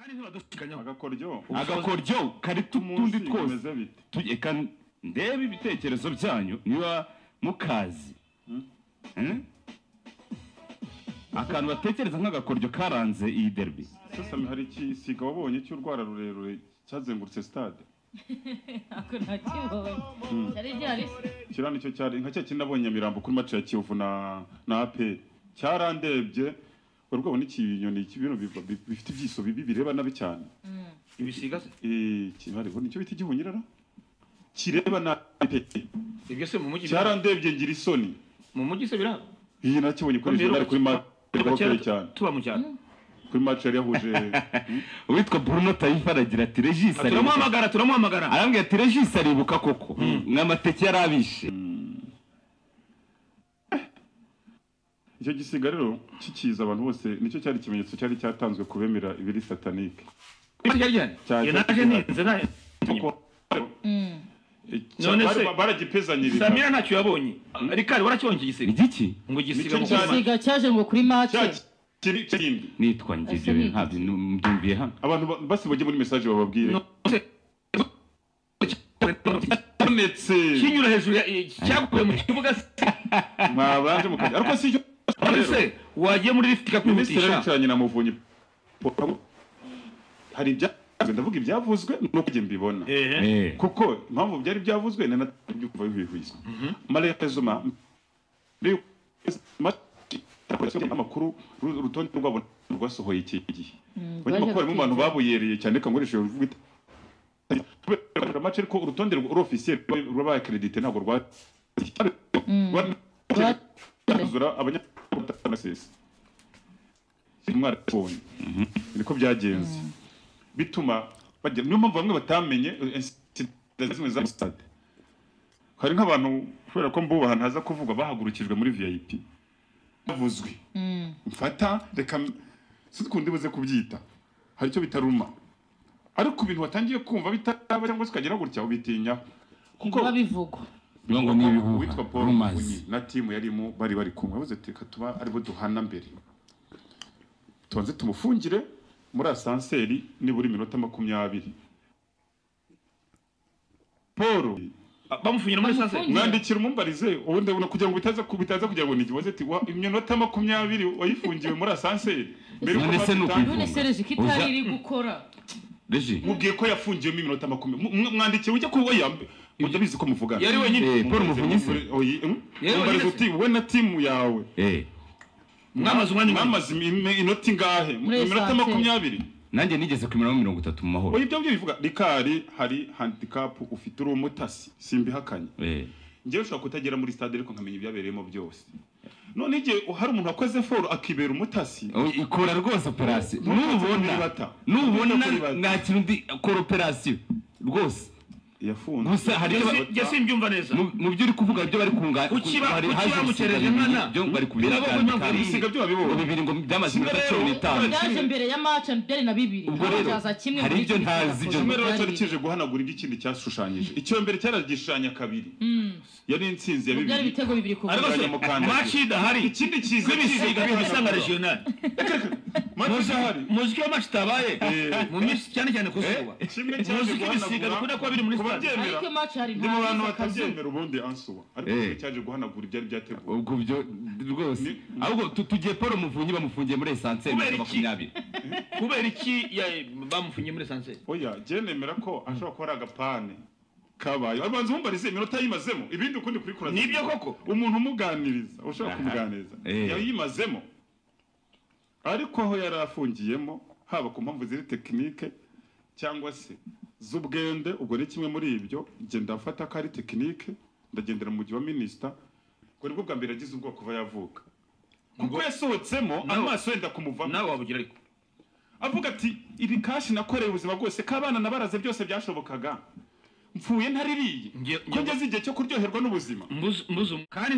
kandi ntibadushikanya agakoryo kari tundi twose tujeka ndebe ibitekerezo byanyu niba mukazi akantu batekereza nk'agakoryo karanze iyi derby sasa hari ikisiga wabonye cy'urwara rurerure cyazengurutse stade ako nakibonye cyari gihari kirani cyo cyari nka cyo kinabonye Mirambo kuri match ya Kiyovu na APR cyarandebye urwo n'ikinyoni kibino bifite ibyiso bibi bireba nabi cyane ibisiga kibari bo nicyo biti gihunyirara kireba na ibyo se mu mujyi cyarandebye ngira isoni mu mujyi se biraba iyi nakibonye kuri match cyane tuba mu cyane kuri match yari yahuje witwa Bruno Taifa aragira ati Regis turamuhamagara arambwira ati Regis aribuka koko n'amateke yarabishe icyo gisiga rero kikiza abantu bose nicyo cyari ikimenyetso cyari cyatanzwe kubemera ibiri satanike naje ninze naye none se baragipezanyiriza Samira ntacyo yabonye Rikari waracyonje igisiga igiki ngo gisiga igisiga cyaje ngo kuri match kirindi nitwa ngije ntabyo mbyumviye hano abantu basi boge muri message bababwire netse kinyura hejuru cyaguye mu kibuga mwabanje mukaje ariko si se wagiye muri lift kakwimutisha cyane na muvunyi hari ndavuga ibyavuzwe nuko nge mbibona kuko impamvu byari byavuzwe nana byumva bihwihwisa malheureusement amakuru rutonde rwabo rwasohoye iki gihe banyamakuru mu bantu babuyereye cyane kangoreshe uvuga match ariko urutonde rw'officiel rw'aba accredité ntabwo rwa abanyamakuru mwarabonye niko byagenze bituma bagira niyo mpamvu bamwe batamenye zimwe za stade hari nk'abantu kubera ko mbuba ntaza kuvugwa bahagurukijwe muri VIP bavuzwe mfata reka sikundi buze kubyita hari cyo bitaruma ariko ibintu watangiye kumva bitaba cyangwa se kagera gutya ubitinya kuko babivugwa ngo ni ibihuha witwa Paul Muvunyi na timu yarimo bari kumwe bavuze teka tuba aribo duhana mbere tubanze tumufungire muri asanseri niburi minota 20 Paul bamufunyira muri asanseri mwandikira umumbarize ubundi ubona kugira ngo bitaza kugira ngo nigiboze ati iminota 20 wayifungiwe muri asanseri mbere none Serge kitari iri gukora Reji mubwiye ko yafungiye mu minota 20 mwandikiye ujya kuba yambe ujya bizi ko muvugana yari wenyine Paul Muvunyi umumbarize uti we na timu yawe mwamaze inoti ngahe minota 20 nanjye nigeze ku 30 mu mahoro ibyo bivuga Rikari hari handicap ufite uri umutasi simbihakanye ngiye ushaka kutagera muri stade ariko nkamenya ibyabereyemo byose none igihe hari umuntu wakoze foro akibera umutasi ikora rwose operation nubona nta kintu ndi operation rwose yafunze gusa hari yasimbyumva neza mu byo uri kuvuga byo bari kunga hari hamukereje nkana byo bari kubira ibisiga byo babibona bibiri ngo byamaze iminota 15 byaje mbere ya match byari na bibiri hazaza kimwe hari ibyo ntazi ibyo mbere cyari kije guhanagura ikindi cyashushanyije icyo mbere cyaragishanya kabiri yari insinzi ya bibiri byari bitego bibiri ku match idahari ikindi kiza bisiga bisanga regional muziki wa match tabaye mu minsi cyane kuzuba muziki bisiga bikunda kuba biri muri ariko match hari nta bantu batabyemera ubundi ansuba ariko cyaje guhanagura ibyari byateguwe ubwo byo rwose ahubwo tugiye Paul Muvunyi bamufungiye muri essence 20 kubera iki bamufungiye muri essence oya je nemera ko ashobora kuba agapane kabaye abanze mumbarize iminota yimazemo ibindi ukundi kuri kuraza nibyo koko umuntu umuganiriza ushobora kumuganiriza yayimazemo ariko aho yarafungiyemo haba ku mpamvu ziri technique cyangwa se z'ubwende ubwo ni kimwe muri ibyo genda afata kari technique ndagendera mu gihe wa minister ko nibwo bwa mbere agize ubwoko kuva yavuka kuko yasohotsemo amaso yenda kumuvamo nawe wabugira ariko avuga ati ibi kashi nakoreye ubuzima bwose kabana nabaraze byose byashobokaga mfuye ntaririye ko ngeze igihe cyo kuryoherwa n'ubuzima mbuzu kandi